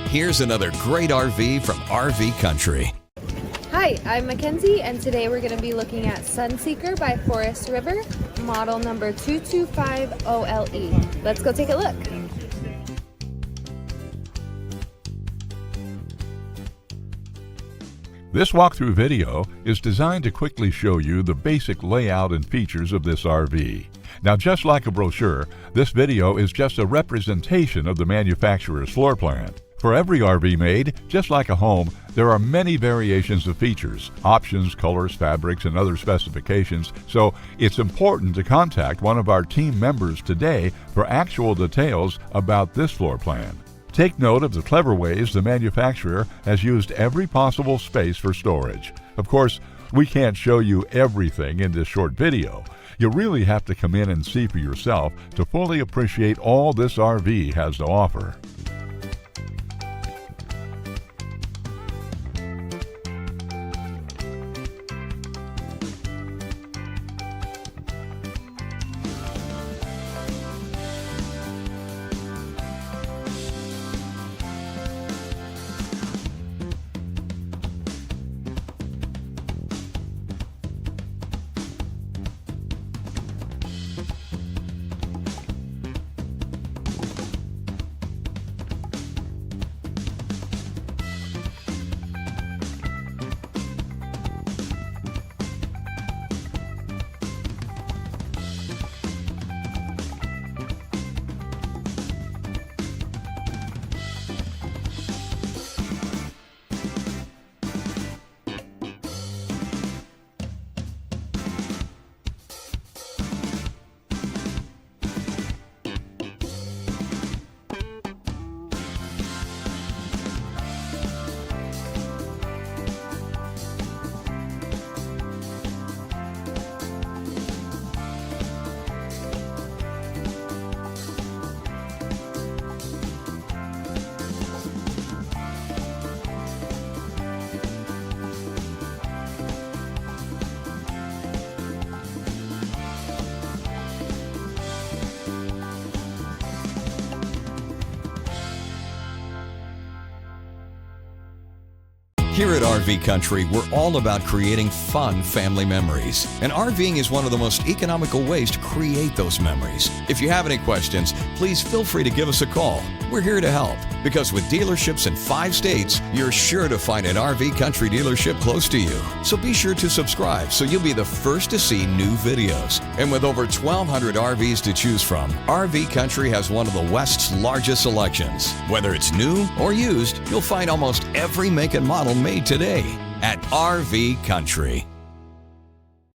Here's another great RV from RV Country. Hi, I'm Mackenzie, and today we're going to be looking at Sunseeker by Forest River, model number 2550LE. Let's go take a look. This walkthrough video is designed to quickly show you the basic layout and features of this RV. Now, just like a brochure, this video is just a representation of the manufacturer's floor plan. For every RV made, just like a home, there are many variations of features, options, colors, fabrics, and other specifications, so it's important to contact one of our team members today for actual details about this floor plan. Take note of the clever ways the manufacturer has used every possible space for storage. Of course, we can't show you everything in this short video. You really have to come in and see for yourself to fully appreciate all this RV has to offer. Here at RV Country, we're all about creating fun family memories. And RVing is one of the most economical ways to create those memories. If you have any questions, please feel free to give us a call. We're here to help, because with dealerships in 5 states, you're sure to find an RV Country dealership close to you. So be sure to subscribe so you'll be the first to see new videos. And with over 1,200 RVs to choose from, RV Country has one of the West's largest selections. Whether it's new or used, you'll find almost every make and model made today at RV Country.